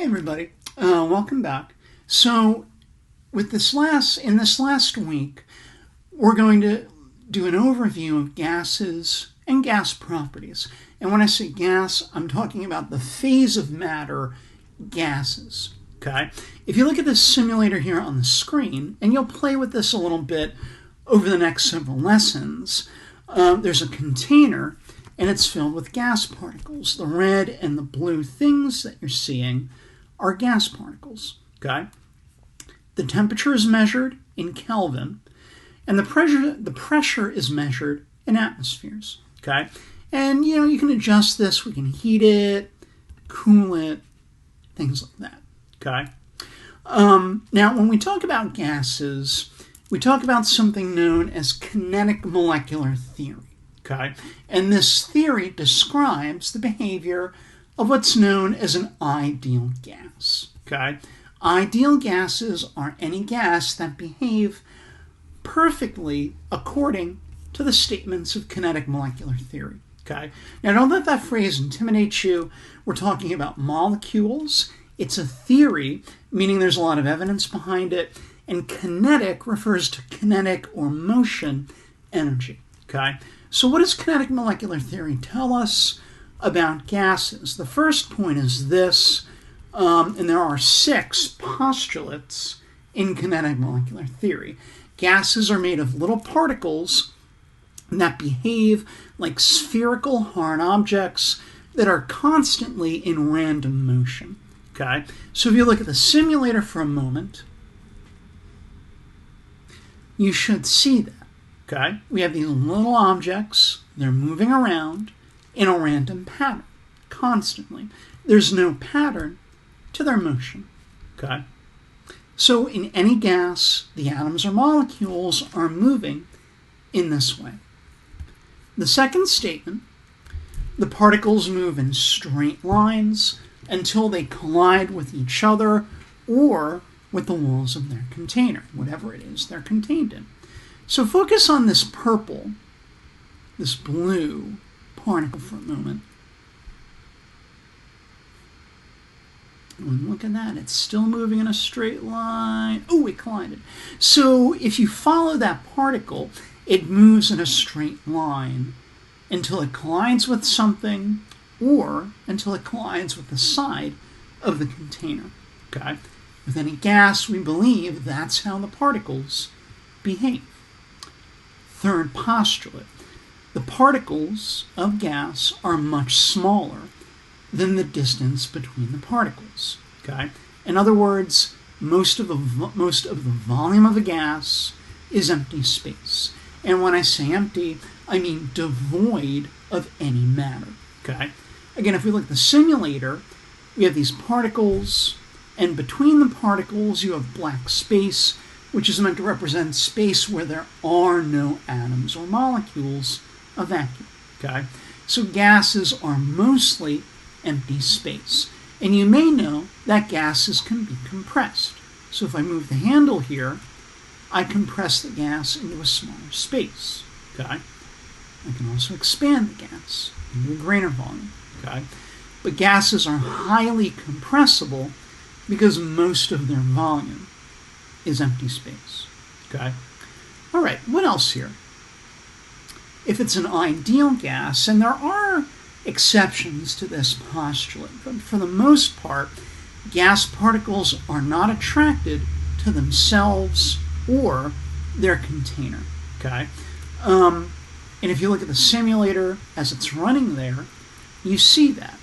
Hey everybody, welcome back. So, in this last week, we're going to do an overview of gases and gas properties. And when I say gas, I'm talking about the phase of matter, gases. Okay. If you look at this simulator here on the screen, and you'll play with this a little bit over the next several lessons, there's a container, and it's filled with gas particles. The red and the blue things that you're seeing are gas particles, okay? The temperature is measured in Kelvin, and the pressure is measured in atmospheres, okay? And, you can adjust this. We can heat it, cool it, things like that, okay? Now, when we talk about gases, we talk about something known as kinetic molecular theory, okay? And this theory describes the behavior of what's known as an ideal gas, okay? Ideal gases are any gas that behave perfectly according to the statements of kinetic molecular theory, okay? Now, don't let that phrase intimidate you. We're talking about molecules. It's a theory, meaning there's a lot of evidence behind it, and kinetic refers to kinetic or motion energy, okay? So what does kinetic molecular theory tell us about gases? The first point is this, and there are 6 postulates in kinetic molecular theory. Gases are made of little particles that behave like spherical hard objects that are constantly in random motion, okay? So if you look at the simulator for a moment, you should see that, okay? We have these little objects. They're moving around in a random pattern, constantly. There's no pattern to their motion, okay? So in any gas, the atoms or molecules are moving in this way. The second statement, the particles move in straight lines until they collide with each other or with the walls of their container, whatever it is they're contained in. So focus on this purple, this blue particle for a moment. And look at that, it's still moving in a straight line. Oh, it collided. So if you follow that particle, it moves in a straight line until it collides with something or until it collides with the side of the container, okay? With any gas, we believe that's how the particles behave. Third postulate, the particles of gas are much smaller than the distance between the particles, okay? In other words, most of the volume of a gas is empty space. And when I say empty, I mean devoid of any matter, okay? Again, if we look at the simulator, we have these particles, and between the particles you have black space, which is meant to represent space where there are no atoms or molecules, a vacuum, okay? So gases are mostly empty space. And you may know that gases can be compressed. So if I move the handle here, I compress the gas into a smaller space, okay? I can also expand the gas into a greater volume, okay? But gases are highly compressible because most of their volume is empty space, okay? All right, what else here? If it's an ideal gas, and there are exceptions to this postulate, but for the most part, gas particles are not attracted to themselves or their container, okay? And if you look at the simulator as it's running there, you see that.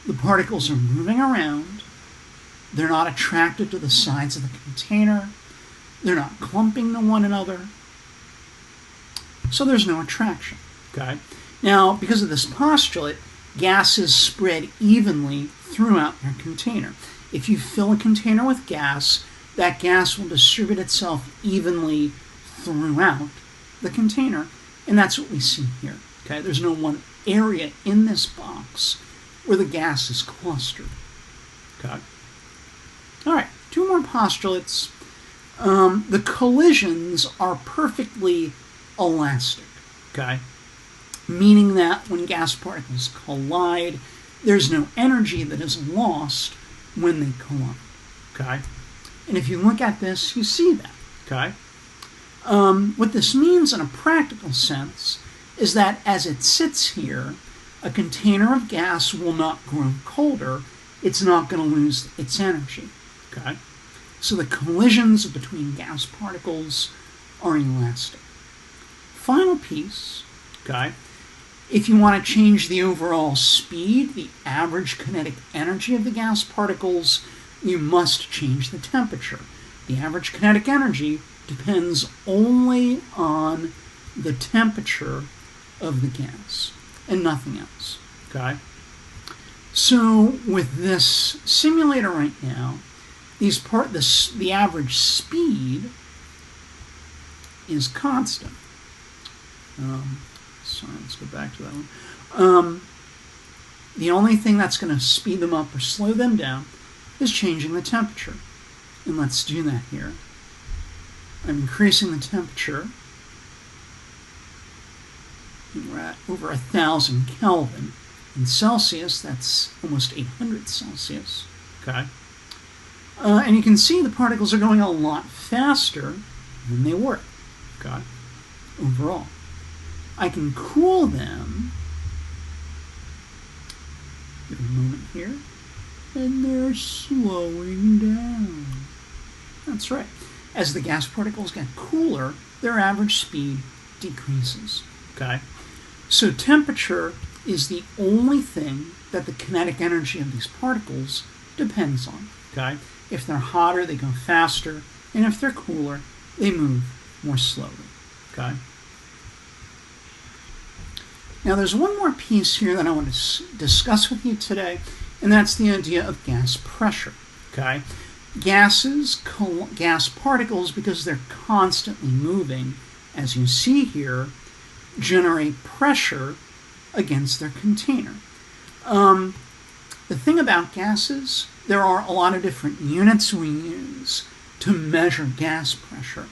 The particles are moving around. They're not attracted to the sides of the container. They're not clumping to one another. So there's no attraction, okay? Now, because of this postulate, gases spread evenly throughout their container. If you fill a container with gas, that gas will distribute itself evenly throughout the container, and that's what we see here, okay? There's no one area in this box where the gas is clustered, okay? All right, 2 more postulates. The collisions are perfectly elastic, okay? Meaning that when gas particles collide, there's no energy that is lost when they collide, okay? And if you look at this, you see that, okay? What this means in a practical sense is that as it sits here, a container of gas will not grow colder. It's not going to lose its energy, okay? So the collisions between gas particles are elastic. Final piece, okay? If you want to change the overall speed, the average kinetic energy of the gas particles, you must change the temperature. The average kinetic energy depends only on the temperature of the gas and nothing else, okay? So with this simulator right now, the average speed is constant. Sorry, let's go back to that one. The only thing that's going to speed them up or slow them down is changing the temperature. And let's do that here. I'm increasing the temperature. We're at over 1,000 Kelvin. In Celsius, that's almost 800 Celsius. Okay. And you can see the particles are going a lot faster than they were. Okay. Overall. I can cool them. Give it a moment here. And they're slowing down. That's right. As the gas particles get cooler, their average speed decreases. Okay? So temperature is the only thing that the kinetic energy of these particles depends on. Okay? If they're hotter, they go faster, and if they're cooler, they move more slowly. Okay? Now there's one more piece here that I want to discuss with you today, and that's the idea of gas pressure. Okay? Gas particles, because they're constantly moving, as you see here, generate pressure against their container. The thing about gases, there are a lot of different units we use to measure gas pressure.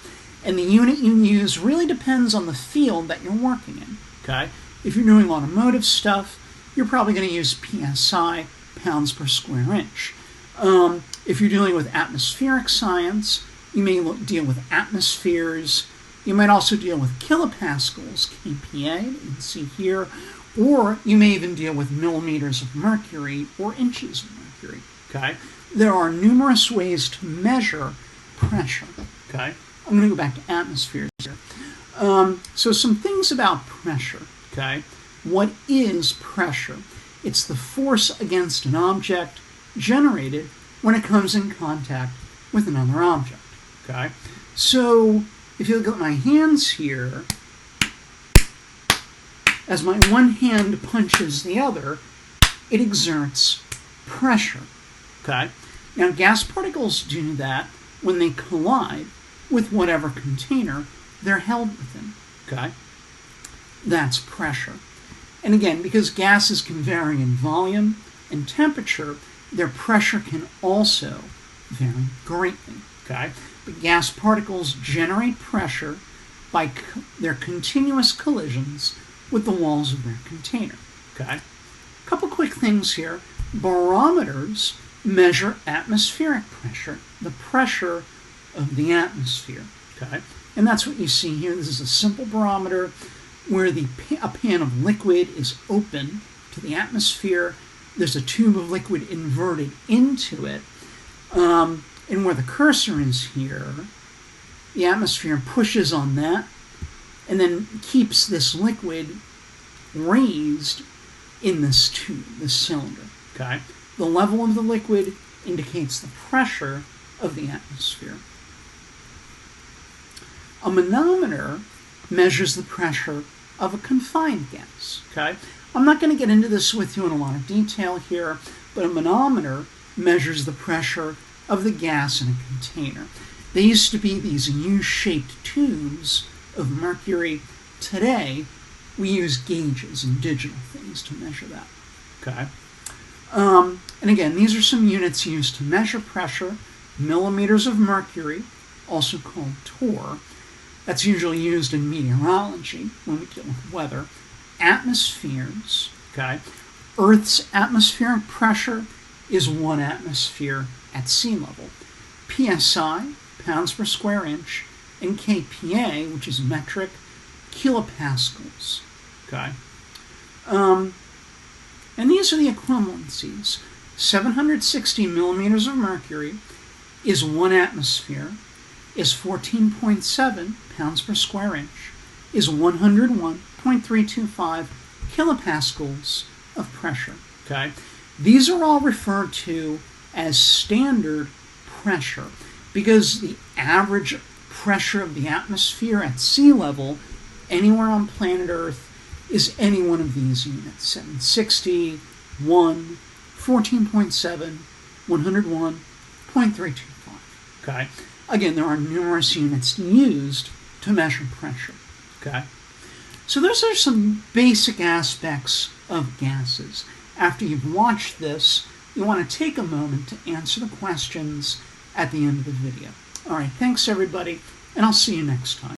And the unit you use really depends on the field that you're working in. Okay? If you're doing automotive stuff, you're probably going to use PSI, pounds per square inch. If you're dealing with atmospheric science, you may deal with atmospheres. You might also deal with kilopascals, kPa, you can see here, or you may even deal with millimeters of mercury or inches of mercury. Okay? There are numerous ways to measure pressure. Okay? I'm going to go back to atmospheres here. So some things about pressure. Okay? What is pressure? It's the force against an object generated when it comes in contact with another object. Okay? So if you look at my hands here, as my one hand punches the other, it exerts pressure. Okay? Now gas particles do that when they collide with whatever container they're held within. Okay? That's pressure. And again, because gases can vary in volume and temperature, their pressure can also vary greatly. Okay? But gas particles generate pressure by their continuous collisions with the walls of their container. Okay? A couple quick things here. Barometers measure atmospheric pressure, the pressure of the atmosphere. Okay? And that's what you see here. This is a simple barometer where a pan of liquid is open to the atmosphere. There's a tube of liquid inverted into it. And where the cursor is here, the atmosphere pushes on that and then keeps this liquid raised in this tube, this cylinder. Okay? The level of the liquid indicates the pressure of the atmosphere. A manometer measures the pressure of a confined gas. Okay? I'm not going to get into this with you in a lot of detail here, but a manometer measures the pressure of the gas in a container. They used to be these U-shaped tubes of mercury. Today, we use gauges and digital things to measure that. Okay? And again, these are some units used to measure pressure. Millimeters of mercury, also called torr. That's usually used in meteorology when we deal with weather. Atmospheres, okay? Earth's atmospheric pressure is 1 atmosphere at sea level. PSI, pounds per square inch, and kPa, which is metric, kilopascals. Okay? And these are the equivalencies. 760 millimeters of mercury is 1 atmosphere, is 14.7 pounds per square inch, is 101.325 kilopascals of pressure. Okay? These are all referred to as standard pressure because the average pressure of the atmosphere at sea level anywhere on planet Earth is any one of these units: 760, 1, 14.7, 101.325. Okay? Again, there are numerous units used to measure pressure. Okay? So those are some basic aspects of gases. After you've watched this, you want to take a moment to answer the questions at the end of the video. All right, thanks everybody, and I'll see you next time.